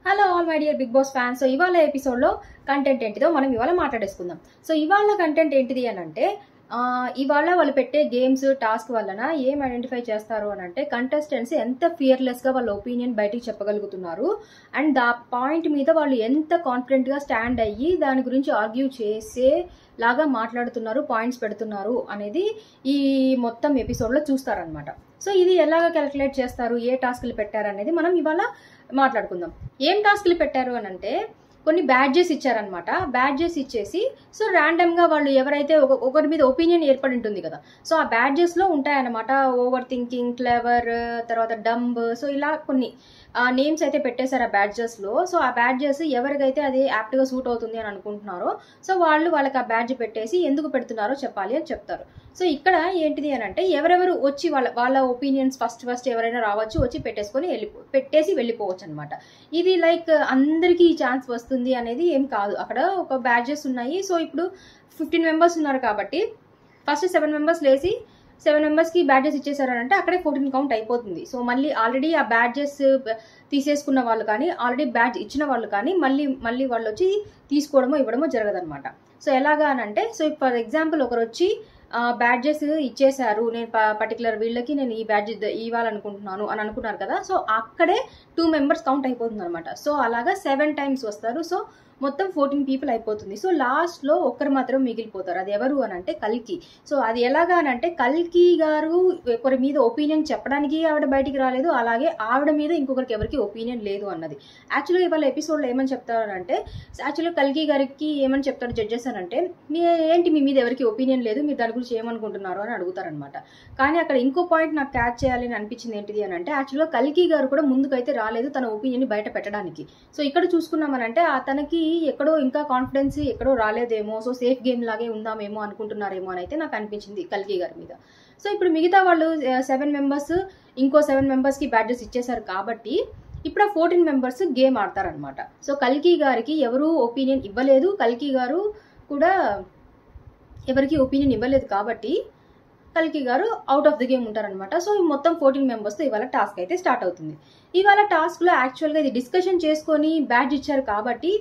Hello all my dear Bigg Boss fans. So ఇవాళ ఎపిసోడ్లో content ఏంటిదో మనం ఇవాళ మాట్లాడేసుకుందాం. సో ఇవాళ కంటెంట్ ఏంటిది అని అంటే ఇవాళ వాళ్ళు పెట్టే గేమ్స్ టాస్క్ వలన ఏం ఐడెంటిఫై చేస్తారు అని అంటే కంటెస్టెంట్స్ ఎంత ఫియర్లెస్గా వాళ్ళ ఒపీనియన్ బయటికి చెప్పగలుగుతున్నారు అండ్ ఆ పాయింట్ మీద వాళ్ళు ఎంత కాన్ఫిడెంట్గా స్టాండ్ అయ్యి దాని గురించి ఆర్గ్యూ చేసే లాగా మాట్లాడుతున్నారు, పాయింట్స్ పెడుతున్నారు అనేది ఈ మొత్తం ఎపిసోడ్లో చూస్తారనమాట. సో ఇది ఎలాగ క్యాలిక్యులేట్ చేస్తారు, ఏ టాస్క్లు పెట్టారు అనేది మనం ఇవాళ మాట్లాడుకుందాం. ఏం టాస్క్లు పెట్టారు అని అంటే కొన్ని బ్యాడ్జెస్ ఇచ్చారనమాట. బ్యాడ్జెస్ ఇచ్చేసి సో ర్యాండమ్గా వాళ్ళు ఎవరైతే ఒకరి మీద ఒపీనియన్ ఏర్పడి ఉంటుంది కదా, సో ఆ బ్యాడ్జెస్లో ఉంటాయన్నమాట. ఓవర్ థింకింగ్, క్లెవర్, తర్వాత డంబ్, సో ఇలా కొన్ని నేమ్స్ అయితే పెట్టేశారు ఆ బ్యాడ్జెస్లో. సో ఆ బ్యాడ్జెస్ ఎవరికైతే అది యాప్ట్గా సూట్ అవుతుంది అని అనుకుంటున్నారో సో వాళ్ళకి ఆ బ్యాడ్జ్ పెట్టేసి ఎందుకు పెడుతున్నారో చెప్పాలి అని చెప్తారు. సో ఇక్కడ ఏంటిది అని అంటే ఎవరెవరు వచ్చి వాళ్ళ ఒపీనియన్స్ ఫస్ట్ ఎవరైనా రావచ్చు, వచ్చి పెట్టేసి వెళ్ళిపోవచ్చు అనమాట. ఇది లైక్ అందరికీ ఈ ఛాన్స్ వస్తుంది అనేది ఏం కాదు. అక్కడ ఒక బ్యాడ్జెస్ ఉన్నాయి. సో ఇప్పుడు 15 మెంబర్స్ ఉన్నారు కాబట్టి ఫస్ట్ 7 మెంబర్స్ లేసి 7 మెంబర్స్కి బ్యాడ్జెస్ ఇచ్చేసారంటే అక్కడే 14 కౌంట్ అయిపోతుంది. సో మళ్ళీ ఆల్రెడీ ఆ బ్యాడ్జెస్ తీసేసుకున్న వాళ్ళు కానీ ఆల్రెడీ బ్యాడ్జ్ ఇచ్చిన వాళ్ళు కానీ మళ్ళీ వాళ్ళు వచ్చి తీసుకోవడమో ఇవ్వడమో జరగదనమాట. సో ఎలాగా అని అంటే సో ఫర్ ఎగ్జాంపుల్ ఒకరు వచ్చి బ్యాడ్జెస్ ఇచ్చేసారు, నేను పర్టికులర్ వీళ్ళకి నేను ఈ బ్యాడ్జ్ ఇవ్వాలనుకుంటున్నాను అని అనుకున్నారు కదా, సో అక్కడే 2 మెంబర్స్ కౌంట్ అయిపోతుంది అనమాట. సో అలాగా 7 టైమ్స్ వస్తారు. సో మొత్తం 14 పీపుల్ అయిపోతుంది. సో లాస్ట్లో ఒక్కరు మాత్రం మిగిలిపోతారు. అది ఎవరు అని అంటే కల్కి. సో అది ఎలాగా అని అంటే కల్కి గారు ఒకరి మీద ఒపీనియన్ చెప్పడానికి ఆవిడ బయటికి రాలేదు, అలాగే ఆవిడ మీద ఇంకొకరికి ఎవరికి ఒపీనియన్ లేదు అన్నది. యాక్చువల్గా ఇవాళ ఎపిసోడ్లో ఏమని చెప్తారు అంటే యాక్చువల్గా కల్కి గారికి ఏమని చెప్తారు జడ్జెస్ అని అంటే మీ మీద ఎవరికి ఒపీనియన్ లేదు, మీరు దాని గురించి ఏమనుకుంటున్నారు అని అడుగుతారనమాట. కానీ అక్కడ ఇంకో పాయింట్ నాకు క్యాచ్ చేయాలి అని అనిపించింది ఏంటిది అని అంటే యాక్చువల్గా కల్కి గారు కూడా ముందుకైతే రాలేదు తన ఒపీనియన్ బయట పెట్టడానికి. సో ఇక్కడ చూసుకున్నామనంటే తనకి ఎక్కడో ఇంకా కాన్ఫిడెన్స్ ఎక్కడో రాలేదేమో, సో సేఫ్ గేమ్ లాగే ఉందామేమో అనుకుంటున్నారేమో అని అయితే నాకు అనిపించింది కల్కి గారి మీద. సో ఇప్పుడు మిగతా వాళ్ళు 7 మెంబర్స్ ఇంకో 7 మెంబర్స్కి బ్యాడ్జెస్ ఇచ్చేసారు కాబట్టి ఇప్పుడు ఆ 14 మెంబర్స్ గేమ్ ఆడతారనమాట. సో కల్కి గారికి ఎవరు ఒపీనియన్ ఇవ్వలేదు, కల్కి గారు కూడా ఎవరికి ఒపీనియన్ ఇవ్వలేదు కాబట్టి కల్కి గారు అవుట్ ఆఫ్ ది గేమ్ ఉంటారనమాట. సో మొత్తం 14 మెంబర్స్తో ఇవాళ టాస్క్ అయితే స్టార్ట్ అవుతుంది. ఇవాళ టాస్క్లో యాక్చువల్గా ఇది డిస్కషన్ చేసుకొని బ్యాడ్జ్ ఇచ్చారు కాబట్టి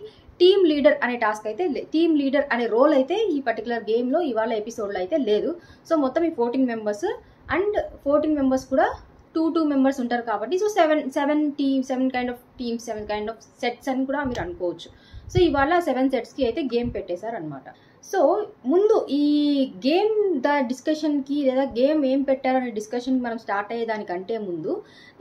టీమ్ లీడర్ అనే టాస్క్ అయితే టీమ్ లీడర్ అనే రోల్ అయితే ఈ పర్టికులర్ గేమ్లో ఇవాళ ఎపిసోడ్లో అయితే లేదు. సో మొత్తం ఈ 14 మెంబర్స్ అండ్ 14 మెంబర్స్ కూడా 2 మెంబర్స్ ఉంటారు కాబట్టి so 7 kind of teams, 7 kind of sets అని కూడా మీరు అనుకోవచ్చు. సో ఇవాళ 7 సెట్స్కి అయితే గేమ్ పెట్టేశారు అనమాట. సో ముందు ఈ గేమ్ డిస్కషన్కి లేదా గేమ్ ఏం పెట్టారనే డిస్కషన్ మనం స్టార్ట్ అయ్యేదానికంటే ముందు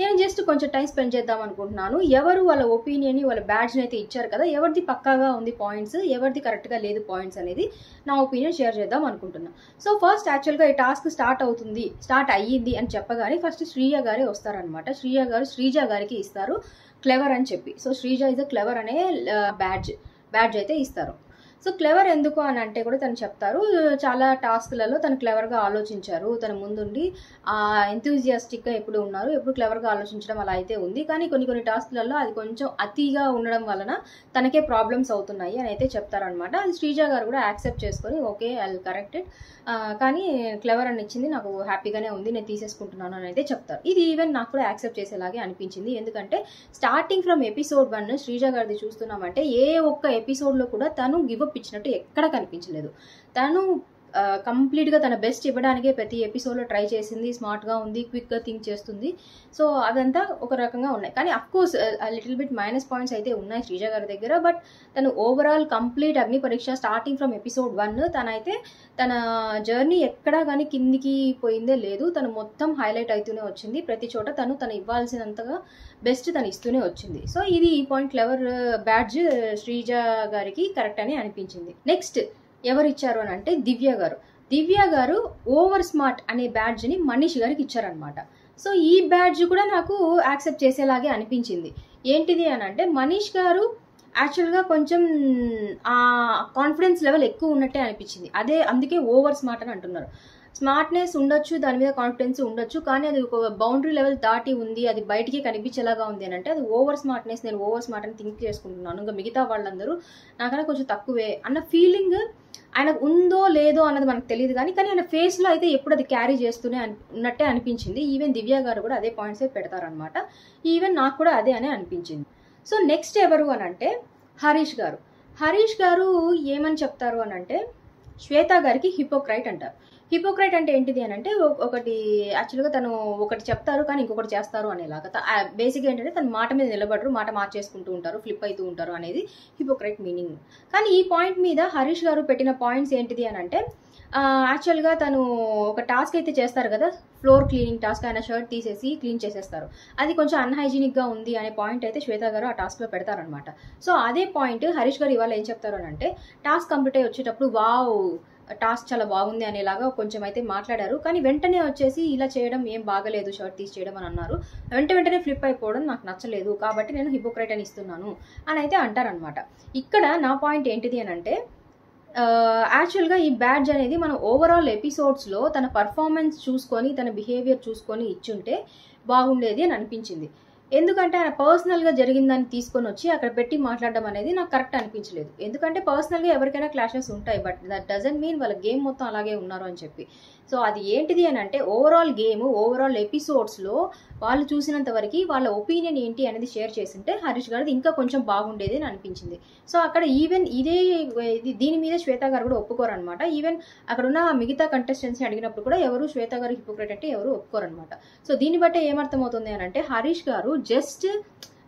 నేను జస్ట్ కొంచెం టైం స్పెండ్ చేద్దాం అనుకుంటున్నాను. ఎవరు వాళ్ళ ఒపీనియన్ వాళ్ళ బ్యాడ్జ్ని అయితే ఇచ్చారు కదా, ఎవరిది పక్కాగా ఉంది పాయింట్స్, ఎవరిది కరెక్ట్గా లేదు పాయింట్స్ అనేది నా ఒపీనియన్ షేర్ చేద్దాం అనుకుంటున్నాను. సో ఫస్ట్ యాక్చువల్గా ఈ టాస్క్ స్టార్ట్ అయ్యింది అని చెప్పగానే ఫస్ట్ శ్రీజ గారే వస్తారనమాట. శ్రీజ గారికి ఇస్తారు క్లెవర్ అని చెప్పి. సో శ్రీజ ఇస్ క్లెవర్ అనే బ్యాడ్జ్ అయితే ఇస్తారు. సో క్లెవర్ ఎందుకు అని అంటే కూడా తను చెప్తారు, చాలా టాస్క్లలో తను క్లెవర్గా ఆలోచించారు, తన ముందుండి ఎంతూజియాస్టిక్గా ఎప్పుడు ఉన్నారు, ఎప్పుడు క్లెవర్గా ఆలోచించడం అలా అయితే ఉంది. కానీ కొన్ని టాస్క్లలో అది కొంచెం అతిగా ఉండడం వలన తనకే ప్రాబ్లమ్స్ అవుతున్నాయి అని అయితే చెప్తారనమాట. అది శ్రీజ గారు కూడా యాక్సెప్ట్ చేసుకొని okay I will correct it, కానీ క్లెవర్ అని ఇచ్చింది నాకు హ్యాపీగానే ఉంది, నేను తీసేసుకుంటున్నాను అని అయితే చెప్తారు. ఇది ఈవెన్ నాకు కూడా యాక్సెప్ట్ చేసేలాగే అనిపించింది. ఎందుకంటే స్టార్టింగ్ ఫ్రమ్ ఎపిసోడ్ 1 శ్రీజ గారిది చూస్తున్నామంటే ఏ ఒక్క ఎపిసోడ్లో కూడా తను గివప్ ఇచ్చినట్టు ఎక్కడ కనిపించలేదు. తను కంప్లీట్గా తన బెస్ట్ ఇవ్వడానికే ప్రతి ఎపిసోడ్లో ట్రై చేసింది, స్మార్ట్గా ఉంది, క్విక్గా థింక్ చేస్తుంది. సో అదంతా ఒక రకంగా ఉన్నాయి. కానీ of course little bit minus points అయితే ఉన్నాయి శ్రీజ గారి దగ్గర. బట్ తను ఓవరాల్ కంప్లీట్ అగ్ని పరీక్ష స్టార్టింగ్ ఫ్రమ్ ఎపిసోడ్ 1 తనైతే తన జర్నీ ఎక్కడా కానీ కిందికి పోయిందే లేదు. తను మొత్తం హైలైట్ అవుతూనే వచ్చింది. ప్రతి చోట తను ఇవ్వాల్సినంతగా బెస్ట్ తను ఇస్తూనే వచ్చింది. సో ఇది ఈ పాయింట్ క్లెవర్ బ్యాడ్జ్ శ్రీజ గారికి కరెక్ట్ అని అనిపించింది. నెక్స్ట్ ఎవరు ఇచ్చారు అని అంటే దివ్య గారు ఓవర్ స్మార్ట్ అనే బ్యాడ్జ్ని మనీష్ గారికి ఇచ్చారనమాట. సో ఈ బ్యాడ్జ్ కూడా నాకు యాక్సెప్ట్ చేసేలాగే అనిపించింది. ఏంటిది అని అంటే మనీష్ గారు యాక్చువల్గా కొంచెం కాన్ఫిడెన్స్ లెవెల్ ఎక్కువ ఉన్నట్టే అనిపించింది. అందుకే ఓవర్ స్మార్ట్ అని అంటున్నారు. స్మార్ట్నెస్ ఉండొచ్చు, దాని మీద కాన్ఫిడెన్స్ ఉండొచ్చు, కానీ అది ఒక బౌండరీ లెవెల్ దాటి ఉంది, అది బయటికి కనిపించేలాగా ఉంది అని అంటే అది ఓవర్ స్మార్ట్నెస్, నేను ఓవర్ స్మార్ట్ అని థింక్ చేసుకుంటున్నాను, ఇంకా మిగతా వాళ్ళందరూ నాకన్నా కొంచెం తక్కువే అన్న ఫీలింగ్ ఆయనకు ఉందో లేదో అన్నది మనకు తెలియదు. కానీ ఆయన ఫేస్లో అయితే ఎప్పుడు అది క్యారీ చేస్తూనే ఉన్నట్టే అనిపించింది. ఈవెన్ దివ్య గారు కూడా అదే పాయింట్సే పెడతారనమాట. ఈవెన్ నాకు కూడా అదే అనే అనిపించింది. సో నెక్స్ట్ ఎవరు అని అంటే హరీష్ గారు. హరీష్ గారు ఏమని చెప్తారు అని అంటే శ్వేత గారికి హిపోక్రైట్ అంటారు. హిపోక్రైట్ అంటే ఏంటిది అని అంటే ఒకటి యాక్చువల్గా తను ఒకటి చెప్తారు కానీ ఇంకొకటి చేస్తారు అనేలాగా. బేసిక్గా ఏంటంటే తన మాట మీద నిలబడరు, మాట మార్చేసుకుంటూ ఉంటారు, ఫ్లిప్ అవుతూ ఉంటారు అనేది హిపోక్రైట్ మీనింగ్. కానీ ఈ పాయింట్ మీద హరీష్ గారు పెట్టిన పాయింట్స్ ఏంటిది అని అంటే యాక్చువల్గా తను ఒక టాస్క్ అయితే చేస్తారు కదా, ఫ్లోర్ క్లీనింగ్ టాస్క్, ఆయన షర్ట్ తీసేసి క్లీన్ చేసేస్తారు. అది కొంచెం అన్హైజీనిక్గా ఉంది అనే పాయింట్ అయితే శ్వేత గారు ఆ టాస్క్లో పెడతారనమాట. సో అదే పాయింట్ హరీష్ గారు ఇవాళ ఏం చెప్తారు అని అంటే టాస్క్ కంప్లీట్ అయ్యి వచ్చేటప్పుడు వావ్ టాస్క్ చాలా బాగుంది అనేలాగా కొంచెం అయితే మాట్లాడారు. కానీ వెంటనే వచ్చేసి ఇలా చేయడం ఏం బాగలేదు, షర్ట్ తీసి చేయడం అని అన్నారు. వెంటనే ఫ్లిప్ అయిపోవడం నాకు నచ్చలేదు, కాబట్టి నేను హిపోక్రైట్ అని ఇస్తున్నాను అని అయితే అంటారనమాట. ఇక్కడ నా పాయింట్ ఏంటిది అని అంటే యాక్చువల్గా ఈ బ్యాడ్జ్ అనేది మనం ఓవరాల్ ఎపిసోడ్స్లో తన పర్ఫార్మెన్స్ చూసుకొని తన బిహేవియర్ చూసుకొని ఇచ్చుంటే బాగుండేది అని అనిపించింది. ఎందుకంటే ఆయన పర్సనల్గా జరిగిందని తీసుకొని వచ్చి అక్కడ పెట్టి మాట్లాడడం అనేది నాకు కరెక్ట్ అనిపించలేదు. ఎందుకంటే పర్సనల్గా ఎవరికైనా క్లాషెస్ ఉంటాయి, బట్ దట్ డజంట్ మీన్ వాళ్ళ గేమ్ మొత్తం అలాగే ఉన్నారు అని చెప్పి. సో అది ఏంటిది అని అంటే ఓవరాల్ గేమ్, ఓవరాల్ ఎపిసోడ్స్లో వాళ్ళు చూసినంత వరకు వాళ్ళ ఒపీనియన్ ఏంటి అనేది షేర్ చేసింటే హరీష్ గారిది ఇంకా కొంచెం బాగుండేది అని అనిపించింది. సో అక్కడ ఈవెన్ దీని మీద శ్వేత గారు కూడా ఒప్పుకోరనమాట. ఈవెన్ అక్కడ ఉన్న మిగతా కంటెస్టెంట్స్ని అడిగినప్పుడు కూడా ఎవరు శ్వేత గారు హిపోక్రైట్ అంటే ఎవరు ఒప్పుకోరనమాట. సో దీన్ని బట్టే ఏమర్థమవుతుంది అని అంటే హరీష్ గారు జస్ట్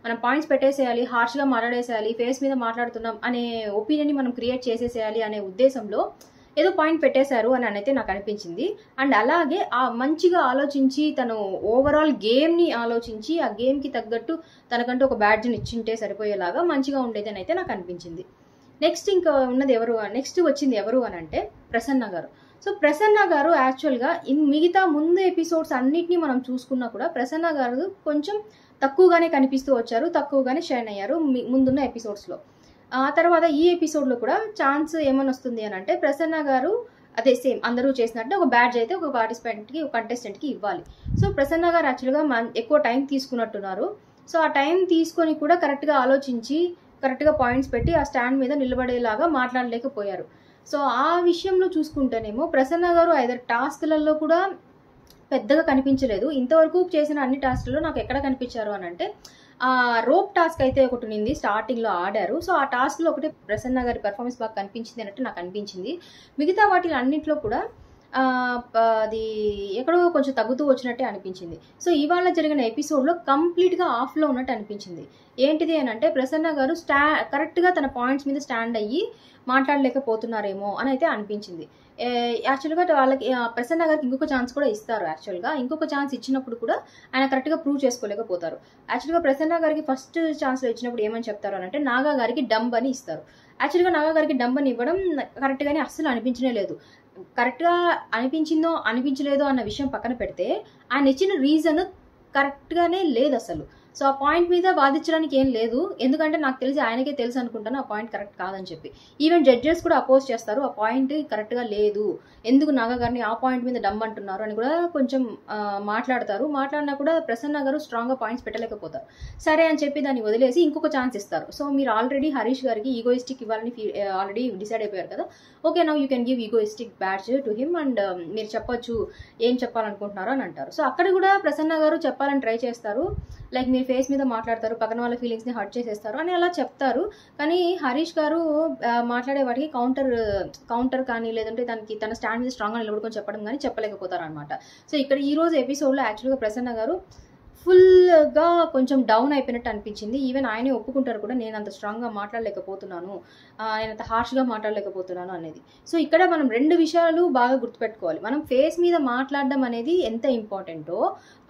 మనం పాయింట్స్ పెట్టేసేయాలి, హార్ష్గా మాట్లాడేసేయాలి, ఫేస్ మీద మాట్లాడుతున్నాం అనే ఒపీనియన్ని మనం క్రియేట్ చేసేసేయాలి అనే ఉద్దేశంలో ఏదో పాయింట్ పెట్టేశారు అని అయితే నాకు అనిపించింది. అండ్ అలాగే ఆ మంచిగా ఆలోచించి తను ఓవరాల్ గేమ్ని ఆలోచించి ఆ గేమ్కి తగ్గట్టు తనకంటూ ఒక బ్యాడ్జ్ని ఇచ్చింటే సరిపోయేలాగా మంచిగా ఉండేది అని అయితే నాకు అనిపించింది. నెక్స్ట్ ఇంకా ఉన్నది నెక్స్ట్ వచ్చింది ఎవరు అని అంటే ప్రసన్న గారు. సో ప్రసన్న గారు యాక్చువల్గా మిగతా ముందు ఎపిసోడ్స్ అన్నిటినీ మనం చూసుకున్నా కూడా ప్రసన్న గారు కొంచెం తక్కువగానే కనిపిస్తూ వచ్చారు, తక్కువగానే షైన్ అయ్యారు ముందున్న ఎపిసోడ్స్లో. ఆ తర్వాత ఈ ఎపిసోడ్లో కూడా ఛాన్స్ ఏమని వస్తుంది అని అంటే ప్రసన్న గారు అదే సేమ్ అందరూ చేసినట్టు ఒక బ్యాడ్జ్ అయితే ఒక పార్టిసిపెంట్కి, ఒక కంటెస్టెంట్కి ఇవ్వాలి. సో ప్రసన్న గారు యాక్చువల్గా ఎక్కువ టైం తీసుకున్నట్టున్నారు. సో ఆ టైం తీసుకొని కూడా కరెక్ట్గా ఆలోచించి కరెక్ట్గా పాయింట్స్ పెట్టి ఆ స్టాండ్ మీద నిలబడేలాగా మాట్లాడలేకపోయారు. సో ఆ విషయంలో చూసుకుంటేనేమో ప్రసన్న గారు ఐదర్ టాస్క్లలో కూడా పెద్దగా కనిపించలేదు. ఇంతవరకు చేసిన అన్ని టాస్క్లలో నాకు ఎక్కడ కనిపించారు అని అంటే ఆ రోప్ టాస్క్ అయితే ఒకటి ఉంది, స్టార్టింగ్లో ఆడారు. సో ఆ టాస్క్లో ఒకటి ప్రసన్న గారి పెర్ఫార్మెన్స్ బాగా కనిపించింది అన్నట్టు నాకు అనిపించింది. మిగతా వాటి అన్నింటిలో కూడా అది ఎక్కడో కొంచెం తగ్గుతూ వచ్చినట్టే అనిపించింది. సో ఇవాళ జరిగిన ఎపిసోడ్లో కంప్లీట్గా ఆఫ్లో ఉన్నట్టు అనిపించింది. ఏంటిది అని అంటే ప్రసన్న గారు కరెక్ట్గా తన పాయింట్స్ మీద స్టాండ్ అయ్యి మాట్లాడలేకపోతున్నారేమో అని అయితే అనిపించింది. యాక్చువల్గా వాళ్ళకి ప్రసన్న గారికి ఇంకొక ఛాన్స్ కూడా ఇస్తారు. యాక్చువల్గా ఇంకొక ఛాన్స్ ఇచ్చినప్పుడు కూడా ఆయన కరెక్ట్గా ప్రూవ్ చేసుకోలేకపోతారు. యాక్చువల్గా ప్రసన్న గారికి ఫస్ట్ ఛాన్స్లో ఇచ్చినప్పుడు ఏమని చెప్తారు అని అంటే నాగా గారికి డంబ్ అని ఇస్తారు. యాక్చువల్గా నాగా గారికి డంబ్ అని ఇవ్వడం కరెక్ట్గానే అస్సలు అనిపించనే లేదు. కరెక్ట్గా అనిపించిందో అనిపించలేదో అన్న విషయం పక్కన పెడితే ఆయన ఇచ్చిన రీజన్ కరెక్ట్గానే లేదు అసలు. సో ఆ పాయింట్ మీద వాదించడానికి ఏం లేదు, ఎందుకంటే నాకు తెలిసి ఆయనకే తెలుసు అనుకుంటాను ఆ పాయింట్ కరెక్ట్ కాదని చెప్పి. ఈవెన్ జడ్జెస్ కూడా అపోజ్ చేస్తారు, ఆ పాయింట్ కరెక్ట్గా లేదు, ఎందుకు నాగా గారిని ఆ పాయింట్ మీద డమ్ అంటున్నారు అని కూడా కొంచెం మాట్లాడతారు. మాట్లాడినా కూడా ప్రసన్న గారు స్ట్రాంగ్గా పాయింట్స్ పెట్టలేకపోతారు. సరే అని చెప్పి దాన్ని వదిలేసి ఇంకొక ఛాన్స్ ఇస్తారు. సో మీరు ఆల్రెడీ హరీష్ గారికి ఈగోయిస్టిక్ ఇవ్వాలని ఆల్రెడీ డిసైడ్ అయిపోయారు కదా, okay now you can give egoistic badge to him and మీరు చెప్పొచ్చు ఏం చెప్పాలనుకుంటున్నారో అని అంటారు. సో అక్కడ కూడా ప్రసన్న గారు చెప్పాలని ట్రై చేస్తారు, లైక్ మీరు ఫేస్ మీద మాట్లాడతారు, పక్కన వాళ్ళ ఫీలింగ్స్ని హర్ట్ చేసేస్తారు అని అలా చెప్తారు. కానీ హరీష్ గారు మాట్లాడే వాటికి కౌంటర్ కానీ లేదంటే తన స్టాండ్ మీద స్ట్రాంగ్గా నిలబడుకొని చెప్పడం కానీ చెప్పలేకపోతారు అనమాట. సో ఇక్కడ ఈ రోజు ఎపిసోడ్లో యాక్చువల్గా ప్రసన్న గారు ఫుల్గా కొంచెం డౌన్ అయిపోయినట్టు అనిపించింది. ఈవెన్ ఆయనే ఒప్పుకుంటారు కూడా, నేను అంత స్ట్రాంగ్గా మాట్లాడలేకపోతున్నాను, నేను అంత హార్ష్గా మాట్లాడలేకపోతున్నాను అనేది. సో ఇక్కడ మనం రెండు విషయాలు బాగా గుర్తుపెట్టుకోవాలి. మనం ఫేస్ మీద మాట్లాడడం అనేది ఎంత ఇంపార్టెంటో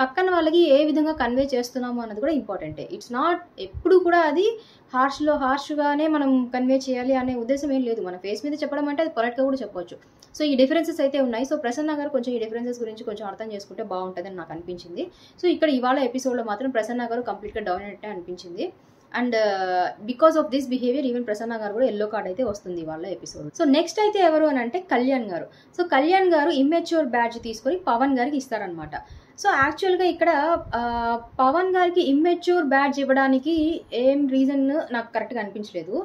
పక్కన వాళ్ళకి ఏ విధంగా కన్వే చేస్తున్నాము అన్నది కూడా ఇంపార్టెంటే. ఇట్స్ నాట్ ఎప్పుడు కూడా అది హార్ష్గానే మనం కన్వే చేయాలి అనే ఉద్దేశం ఏం లేదు. మన ఫేస్ మీద చెప్పడం అంటే అది పొలైట్గా కూడా చెప్పవచ్చు. సో ఈ డిఫరెన్సెస్ అయితే ఉన్నాయి. సో ప్రసన్న గారు కొంచెం ఈ డిఫరెన్సెస్ గురించి కొంచెం అర్థం చేసుకుంటే బాగుంటుందని నాకు అనిపించింది. సో ఇక్కడ ఇవాళ ఎపిసోడ్లో మాత్రం ప్రసన్న గారు కంప్లీట్గా డౌన్ అయినట్టే అనిపించింది. And because of this behaviour even Prasanna గారు కూడా ఎల్లో కార్డ్ అయితే వస్తుంది వాళ్ళ ఎపిసోడ్. సో నెక్స్ట్ అయితే ఎవరు అని అంటే కళ్యాణ్ గారు. సో కళ్యాణ్ గారు ఇమ్మెచ్యూర్ బ్యాడ్జ్ తీసుకొని పవన్ గారికి ఇస్తారనమాట. సో యాక్చువల్గా ఇక్కడ పవన్ గారికి ఇమ్మెచ్యూర్ బ్యాడ్జ్ ఇవ్వడానికి ఏం రీజన్ నాకు కరెక్ట్గా అనిపించలేదు.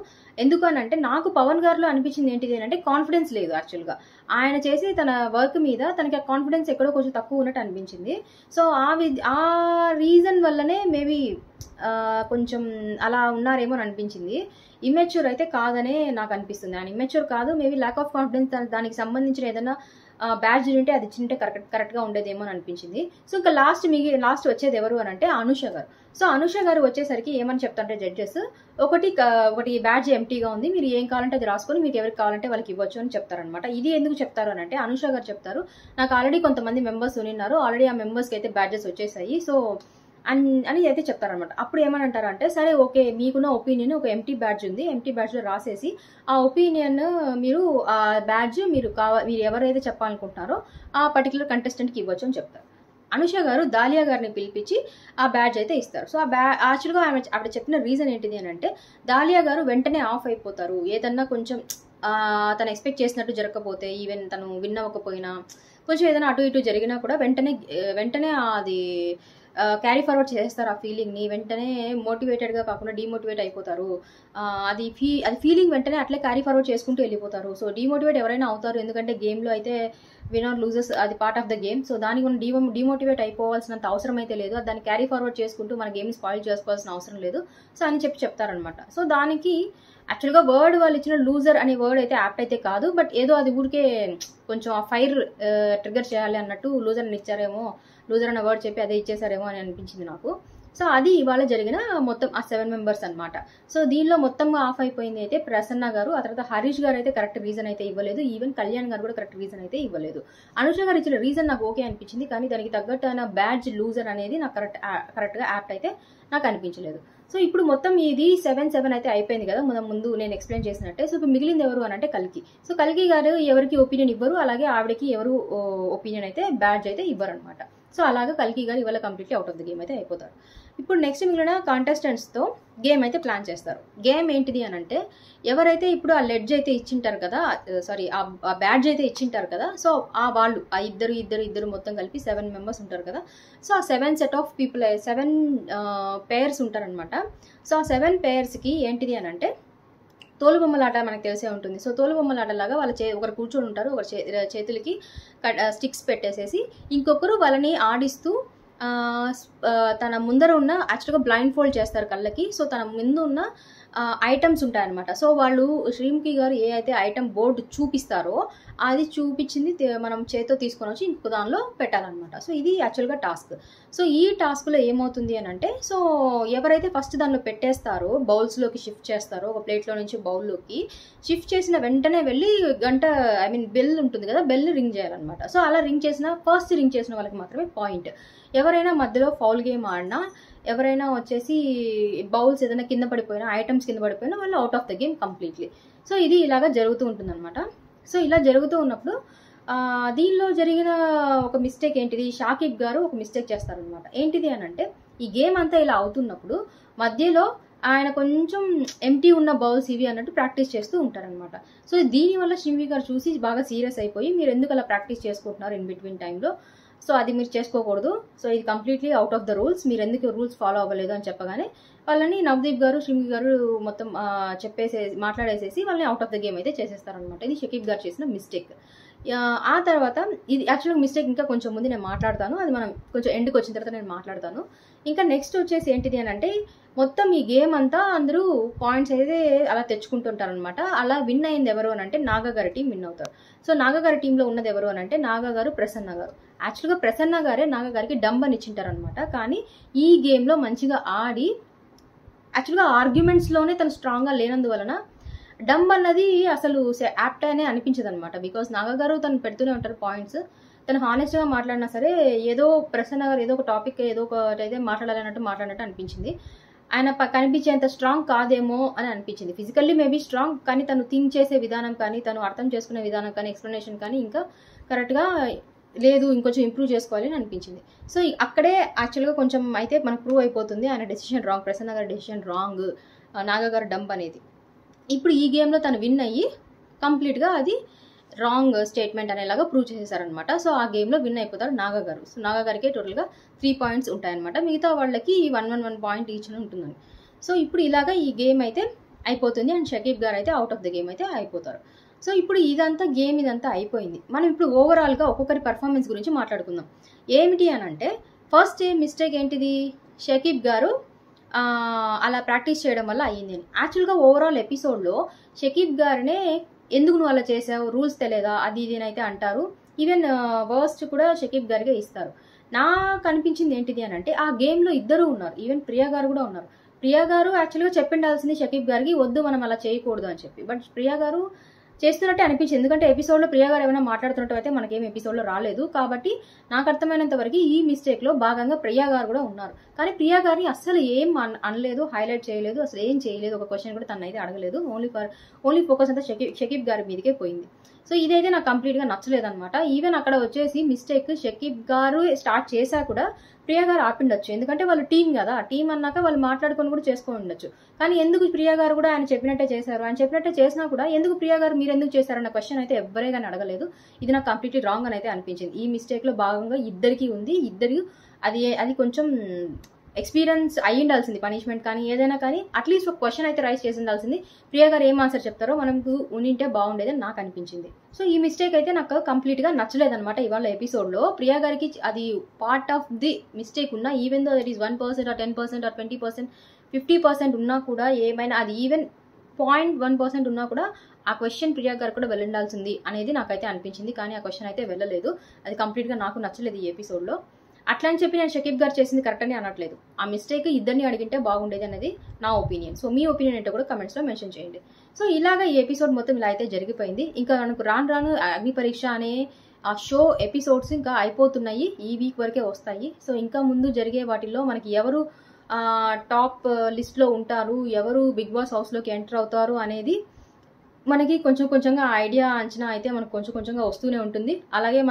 ఎందుకనంటే నాకు పవన్ గారిలో అనిపించింది ఏంటిది అంటే కాన్ఫిడెన్స్ లేదు. యాక్చువల్గా ఆయన చేసే తన వర్క్ మీద తనకి ఆ కాన్ఫిడెన్స్ ఎక్కడో కొంచెం తక్కువ ఉన్నట్టు అనిపించింది. సో ఆ రీజన్ వల్లనే మేబీ కొంచెం అలా ఉన్నారేమో అని అనిపించింది. ఇమ్మెచ్యూర్ అయితే కాదనే నాకు అనిపిస్తుంది. ఆయన ఇమ్మెచ్యూర్ కాదు, మేబీ ల్యాక్ ఆఫ్ కాన్ఫిడెన్స్, దానికి సంబంధించిన ఏదైనా బ్యాడ్జ్ ఉంటే అది ఇచ్చింటే కరెక్ట్గా ఉండేదేమో అని అనిపించింది. సో ఇంకా లాస్ట్ వచ్చేది ఎవరు అని అంటే అనుష గారు. సో అనుష గారు వచ్చేసరికి ఏమని చెప్తారంటే జడ్జెస్ ఒకటి బ్యాడ్జ్ ఎంటీగా ఉంది, మీరు ఏం కావాలంటే అది రాసుకొని మీకు ఎవరికి కావాలంటే వాళ్ళకి ఇవ్వచ్చు అని చెప్తారనమాట. ఇది ఎందుకు చెప్తారు అని అంటే అనుష గారు చెప్తారు, నాకు ఆల్రెడీ కొంతమంది మెంబర్స్ ఉన్నారు, ఆల్రెడీ ఆ మెంబర్స్కి అయితే బ్యాడ్జెస్ వచ్చేసాయి, సో అని అయితే చెప్తారనమాట. అప్పుడు ఏమని అంటారంటే సరే ఓకే, మీకున్న ఒపీనియన్ ఒక ఎంటీ బ్యాడ్జ్ ఉంది, ఎంటీ బ్యాడ్జ్లో రాసేసి ఆ ఒపీనియన్ మీరు ఆ బ్యాడ్జ్ మీరు ఎవరైతే చెప్పాలనుకుంటున్నారో ఆ పర్టికులర్ కంటెస్టెంట్కి ఇవ్వచ్చు అని చెప్తారు. అనుష గారు దాలియా గారిని పిలిపించి ఆ బ్యాడ్జ్ అయితే ఇస్తారు. సో యాక్చువల్గా ఆవిడ చెప్పిన రీజన్ ఏంటిది అని అంటే దాలియా గారు వెంటనే ఆఫ్ అయిపోతారు, ఏదన్నా కొంచెం తను ఎక్స్పెక్ట్ చేసినట్టు జరగకపోతే, ఈవెన్ తను విన్ అవ్వకపోయినా కొంచెం ఏదైనా అటు ఇటు జరిగినా కూడా వెంటనే అది క్యారీ ఫార్వర్డ్ చేస్తారు ఆ ఫీలింగ్ని, వెంటనే మోటివేటెడ్గా కాకుండా డీమోటివేట్ అయిపోతారు. అది ఫీలింగ్ వెంటనే అట్లే క్యారీ ఫార్వర్డ్ చేసుకుంటూ వెళ్ళిపోతారు. సో డీమోటివేట్ ఎవరైనా అవుతారు, ఎందుకంటే గేమ్లో అయితే విన్నర్ లూజర్స్ అది part of the game. So దానికి మనం డీమోటివేట్ అయిపోవాల్సినంత అవసరం అయితే లేదు, దాన్ని క్యారీ ఫార్వర్డ్ చేసుకుంటూ మన గేమ్ని స్పాయిల్ చేసుకోవాల్సిన అవసరం లేదు. సో అని చెప్తారనమాట. సో దానికి యాక్చువల్గా వర్డ్ వాళ్ళు ఇచ్చిన లూజర్ అనే వర్డ్ అయితే యాప్ట్ అయితే కాదు, బట్ ఏదో అది ఊరికే కొంచెం ఆ ఫైర్ ట్రిగర్ చేయాలి అన్నట్టు లూజర్ అని ఇచ్చారేమో, లూజర్ అనే వర్డ్ చెప్పి అదే ఇచ్చేసారేమో అని అనిపించింది నాకు. సో అది ఇవాళ జరిగిన మొత్తం ఆ 7 మెంబర్స్ అనమాట. సో దీనిలో మొత్తంగా ఆఫ్ అయిపోయింది అయితే ప్రసన్న గారు, ఆ తర్వాత హరీష్ గారు అయితే కరెక్ట్ రీజన్ అయితే ఇవ్వలేదు, ఈవెన్ కళ్యాణ్ గారు కూడా కరెక్ట్ రీజన్ అయితే ఇవ్వలేదు. అనుష గారు ఇచ్చిన రీజన్ నాకు ఓకే అనిపించింది, కానీ దానికి తగ్గట్టు అయిన బ్యాడ్జ్ లూజర్ అనేది నాకు కరెక్ట్గా యాప్ట్ అయితే నాకు అనిపించలేదు. సో ఇప్పుడు మొత్తం ఇది 7-7 అయితే అయిపోయింది కదా, ముందు నేను ఎక్స్ప్లెయిన్ చేసినట్టే. సో ఇప్పుడు మిగిలింది ఎవరు అని అంటే కల్కి. సో కల్కి గారు ఎవరికి ఒపీనియన్ ఇవ్వరు, అలాగే ఆవిడకి ఎవరు ఒపీనియన్ అయితే బ్యాడ్జ్ అయితే ఇవ్వరు అనమాట. సో అలాగా కల్కి గారు ఇవాళ completely out of the game అయితే అయిపోతారు. ఇప్పుడు నెక్స్ట్ మిగిలిన కాంటెస్టెంట్స్తో గేమ్ అయితే ప్లాన్ చేస్తారు. గేమ్ ఏంటిది అని అంటే ఎవరైతే ఇప్పుడు ఆ లెడ్జ్ అయితే ఇచ్చింటారు కదా, సారీ ఆ బ్యాడ్జ్ అయితే ఇచ్చింటారు కదా, సో ఆ వాళ్ళు ఆ ఇద్దరు మొత్తం కలిపి 7 మెంబర్స్ ఉంటారు కదా. సో ఆ 7 సెట్ ఆఫ్ పీపుల్ 7 పేర్స్ ఉంటారనమాట. సో ఆ 7 పేర్స్కి ఏంటిది అని అంటే తోలుబొమ్మలాట మనకు తెలిసే ఉంటుంది. సో తోలుబొమ్మలాట లాగా వాళ్ళ ఒకరు కూర్చొని ఉంటారు, ఒకరు చేతులకి స్టిక్స్ పెట్టేసేసి ఇంకొకరు వాళ్ళని ఆడిస్తూ తన ముందర ఉన్న యాక్చువల్గా బ్లైండ్ ఫోల్డ్ చేస్తారు కళ్ళకి. సో తన ముందు ఉన్న ఐటమ్స్ ఉంటాయన్నమాట. సో వాళ్ళు శ్రీముఖి గారు ఏ అయితే ఐటమ్ బోర్డు చూపిస్తారో అది చూపించింది మనం చేతితో తీసుకొని వచ్చి ఇంకో దానిలో పెట్టాలన్నమాట. సో ఇది యాక్చువల్గా టాస్క్. సో ఈ టాస్క్లో ఏమవుతుంది అని అంటే సో ఎవరైతే ఫస్ట్ దానిలో పెట్టేస్తారో బౌల్స్లోకి షిఫ్ట్ చేస్తారో, ఒక ప్లేట్లో నుంచి బౌల్లోకి షిఫ్ట్ చేసిన వెంటనే వెళ్ళి బెల్ ఉంటుంది కదా, బెల్ రింగ్ చేయాలన్నమాట. సో అలా ఫస్ట్ రింగ్ చేసిన వాళ్ళకి మాత్రమే పాయింట్. ఎవరైనా మధ్యలో ఫౌల్ గేమ్ ఆడినా, ఎవరైనా వచ్చేసి బౌల్స్ ఏదైనా కింద పడిపోయినా, ఐటమ్స్ కింద పడిపోయినా వాళ్ళు out of the game completely. So ఇది ఇలాగా జరుగుతూ ఉంటుంది అనమాట. సో ఇలా జరుగుతూ ఉన్నప్పుడు దీనిలో జరిగిన ఒక మిస్టేక్ ఏంటిది, షాకిబ్ గారు ఒక మిస్టేక్ చేస్తారనమాట. ఏంటిది అని అంటే ఈ గేమ్ అంతా ఇలా అవుతున్నప్పుడు మధ్యలో ఆయన కొంచెం ఎంటీ ఉన్న బౌల్స్ ఇవి అన్నట్టు ప్రాక్టీస్ చేస్తూ ఉంటారనమాట. సో దీనివల్ల శ్రీముఖి గారు చూసి బాగా సీరియస్ అయిపోయి మీరు ఎందుకు అలా ప్రాక్టీస్ చేసుకుంటున్నారు ఇన్ బిట్వీన్ టైంలో, సో అది మీరు చేసుకోకూడదు, సో ఇది completely out of the rules, మీరు ఎందుకు రూల్స్ ఫాలో అవ్వలేదు అని చెప్పగానే వాళ్ళని నవదీప్ గారు శ్రీముఖి గారు మొత్తం మాట్లాడేసేసి వాళ్ళని అవుట్ ఆఫ్ ద గేమ్ అయితే చేసేస్తారనమాట. ఇది షకీబ్ గారు చేసిన మిస్టేక్. ఆ తర్వాత ఇది యాక్చువల్గా మిస్టేక్ ఇంకా కొంచెం ముందు నేను మాట్లాడతాను, అది మనం కొంచెం ఎండ్కి వచ్చిన తర్వాత నేను మాట్లాడతాను. ఇంకా నెక్స్ట్ వచ్చేసి ఏంటిది అని అంటే మొత్తం ఈ గేమ్ అంతా అందరూ పాయింట్స్ అయితే అలా తెచ్చుకుంటుంటారనమాట. అలా విన్ అయింది ఎవరు అని అంటే నాగా గారి టీం విన్ అవుతారు. సో నాగా గారి టీంలో ఉన్నది ఎవరు అని అంటే నాగా గారు, ప్రసన్న గారు. యాక్చువల్గా ప్రసన్న గారే నాగా గారికి డంబ్ అని ఇచ్చింటారనమాట. కానీ ఈ గేమ్లో మంచిగా ఆడి యాక్చువల్గా ఆర్గ్యుమెంట్స్లోనే తను స్ట్రాంగ్గా లేనందువలన డంబ్ అన్నది అసలు యాప్ట్ అనే అనిపించదు అనమాట. బికాస్ నాగా గారు తను పెడుతూనే ఉంటారు పాయింట్స్, తను హానెస్ట్గా మాట్లాడినా సరే ఏదో ప్రసన్న గారు ఏదో ఒక టాపిక్ ఏదో ఒకటి అయితే మాట్లాడినట్టు అనిపించింది. ఆయన కనిపించేంత స్ట్రాంగ్ కాదేమో అని అనిపించింది. ఫిజికల్లీ మేబీ స్ట్రాంగ్, కానీ తను థింక్ చేసే విధానం కానీ, తను అర్థం చేసుకునే విధానం కానీ, ఎక్స్ప్లెనేషన్ కానీ ఇంకా కరెక్ట్గా లేదు, ఇంకొంచెం ఇంప్రూవ్ చేసుకోవాలి అని అనిపించింది. సో అక్కడే యాక్చువల్గా కొంచెం అయితే మనకు ప్రూవ్ అయిపోతుంది ఆయన డెసిషన్ రాంగ్, ప్రసన్న గారి డెసిషన్ రాంగ్, నాగా గారు డంప్ అనేది. ఇప్పుడు ఈ గేమ్లో తను విన్ అయ్యి కంప్లీట్గా అది రాంగ్ స్టేట్మెంట్ అనేలాగా ప్రూవ్ చేసేసారనమాట. సో ఆ గేమ్లో విన్ అయిపోతారు నాగా గారు. సో నాగా గారికి టోటల్గా 3 పాయింట్స్ ఉంటాయన్నమాట. మిగతా వాళ్ళకి 1 పాయింట్ ఈచ్ ఉంటుందని. సో ఇప్పుడు ఇలాగా ఈ గేమ్ అయితే అయిపోతుంది అండ్ షకీబ్ గారు అయితే అవుట్ ఆఫ్ ద గేమ్ అయితే అయిపోతారు. సో ఇప్పుడు ఇదంతా గేమ్ ఇదంతా అయిపోయింది. మనం ఇప్పుడు ఓవరాల్గా ఒక్కొక్కరి పర్ఫార్మెన్స్ గురించి మాట్లాడుకుందాం. ఏమిటి అని అంటే ఫస్ట్ మిస్టేక్ ఏంటిది, షకీబ్ గారు అలా ప్రాక్టీస్ చేయడం వల్ల అయ్యింది అని. యాక్చువల్గా ఓవరాల్ ఎపిసోడ్లో షకీబ్ గారినే ఎందుకు నువ్వు అలా చేసావు, రూల్స్ తెలియదా, అది ఇది అయితే అంటారు. ఈవెన్ వర్స్ట్ కూడా షకీబ్ గారిగా ఇస్తారు. నాకు అనిపించింది ఏంటిది అని అంటే ఆ గేమ్లో ఇద్దరు ఉన్నారు, ఈవెన్ ప్రియా గారు కూడా ఉన్నారు. ప్రియా గారు యాక్చువల్గా చెప్పిండాల్సింది షకీబ్ గారికి వద్దు మనం అలా చేయకూడదు అని చెప్పి. బట్ ప్రియా గారు చేస్తున్నట్టే అనిపించింది. ఎందుకంటే ఎపిసోడ్లో ప్రియా గారు ఏమైనా మాట్లాడుతున్నట్టు అయితే మనకేం ఎపిసోడ్లో రాలేదు. కాబట్టి నాకు అర్థమైనంత వరకు ఈ మిస్టేక్లో భాగంగా ప్రియా గారు కూడా ఉన్నారు. కానీ ప్రియా గారిని అస్సలు ఏం అనలేదు, హైలైట్ చేయలేదు, అసలు ఏం చేయలేదు, ఒక క్వశ్చన్ కూడా తనైతే అడగలేదు. ఓన్లీ ఫోకస్ అంతా షకీబ్ గారి మీదకే పోయింది. సో ఇదైతే నాకు కంప్లీట్గా నచ్చలేదన్నమాట. ఈవెన్ అక్కడ వచ్చేసి మిస్టేక్ షకీబ్ గారు స్టార్ట్ చేశా కూడా ప్రియా గారు ఆపిండొచ్చు. ఎందుకంటే వాళ్ళు టీం కదా, టీం అన్నాక వాళ్ళు మాట్లాడుకొని కూడా చేసుకొని ఉండొచ్చు. కానీ ఎందుకు ప్రియా గారు కూడా ఆయన చెప్పినట్టే చేశారు, ఆయన చెప్పినట్టే చేసినా కూడా ఎందుకు ప్రియా గారు మీరు ఎందుకు చేశారన్న క్వశ్చన్ అయితే ఎవ్వరే కానీ అడగలేదు. ఇది నాకు కంప్లీట్లీ రాంగ్ అని అయితే అనిపించింది. ఈ మిస్టేక్లో భాగంగా ఇద్దరికి ఉంది. ఇద్దరు అది కొంచెం ఎక్స్పీరియన్స్ అయ్యి ఉండాల్సింది, పనిష్మెంట్ కానీ ఏదైనా కానీ అట్లీస్ట్ ఒక క్వశ్చన్ అయితే రైజ్ చేసి ఉండాల్సింది. ప్రియా గారు ఏం ఆన్సర్ చెప్తారో మనకు ఉండింటే బాగుండేది అని నాకు అనిపించింది. సో ఈ మిస్టేక్ అయితే నాకు కంప్లీట్గా నచ్చలేదన్నమాట. ఇవాళ ఎపిసోడ్లో ప్రియా గారికి అది పార్ట్ ఆఫ్ ది మిస్టేక్ ఉన్నా, even though that is 1% or 10% or 20%, 50% ఉన్నా కూడా, ఏమైనా అది ఈవెన్ 0.1% ఉన్నా కూడా ఆ క్వశ్చన్ ప్రియా గారు కూడా వెళ్ళిండాల్సింది అనేది నాకైతే అనిపించింది. కానీ ఆ క్వశ్చన్ అయితే వెళ్ళలేదు. అది కంప్లీట్గా నాకు నచ్చలేదు ఈ ఎపిసోడ్లో. అట్లా అని చెప్పి నేను షకీబ్ గారు చేసింది కరెక్ట్ అని అనట్లేదు. ఆ మిస్టేక్ ఇద్దరిని అడిగింటే బాగుండేది అనేది నా ఒపీనియన్. సో మీ ఒపీనియన్ ఏంటో కూడా కమెంట్స్లో మెన్షన్ చేయండి. సో ఇలాగా ఈ ఎపిసోడ్ మొత్తం ఇలా అయితే జరిగిపోయింది. ఇంకా మనకు రాను అగ్ని పరీక్ష అనే ఆ షో ఎపిసోడ్స్ ఇంకా అయిపోతున్నాయి, ఈ వీక్ వరకే వస్తాయి. సో ఇంకా ముందు జరిగే వాటిల్లో మనకి ఎవరు టాప్ లిస్ట్లో ఉంటారు, ఎవరు బిగ్ బాస్ హౌస్లోకి ఎంటర్ అవుతారు అనేది మనకి కొంచెంగా ఐడియా, అంచనా అయితే మనకు కొంచెంగా వస్తూనే ఉంటుంది. అలాగే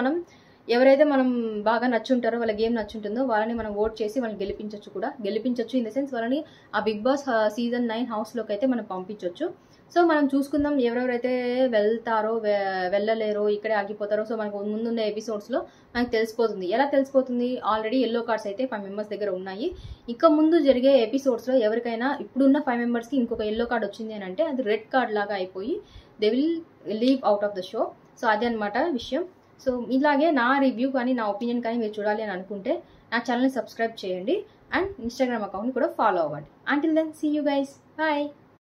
ఎవరైతే మనం బాగా నచ్చుంటారో, వాళ్ళ గేమ్ నచ్చుంటుందో వాళ్ళని మనం ఓట్ చేసి వాళ్ళని గెలిపించవచ్చు ఇన్ ద సెన్స్ వాళ్ళని ఆ బిగ్ బాస్ సీజన్ 9 హౌస్లోకి అయితే మనం పంపించవచ్చు. సో మనం చూసుకుందాం ఎవరెవరైతే వెళ్తారో వెళ్ళలేరో, ఇక్కడే ఆగిపోతారో. సో మనకు ముందున్న ఎపిసోడ్స్లో మనకు తెలిసిపోతుంది. ఎలా తెలిసిపోతుంది, ఆల్రెడీ ఎల్లో కార్డ్స్ అయితే 5 మెంబర్స్ దగ్గర ఉన్నాయి. ఇంకా ముందు జరిగే ఎపిసోడ్స్లో ఎవరికైనా ఇప్పుడున్న 5 మెంబర్స్కి ఇంకొక ఎల్లో కార్డ్ వచ్చింది అని అంటే అది రెడ్ కార్డ్ లాగా అయిపోయి they will leave out of the show. So అదే అనమాట విషయం. సో ఇలాగే నా రివ్యూ కానీ నా ఒపీనియన్ కానీ మీరు చూడాలి అని అనుకుంటే నా ఛానల్ని సబ్స్క్రైబ్ చేయండి అండ్ ఇన్స్టాగ్రామ్ అకౌంట్ని కూడా ఫాలో అవ్వండి. Until then see you guys, bye.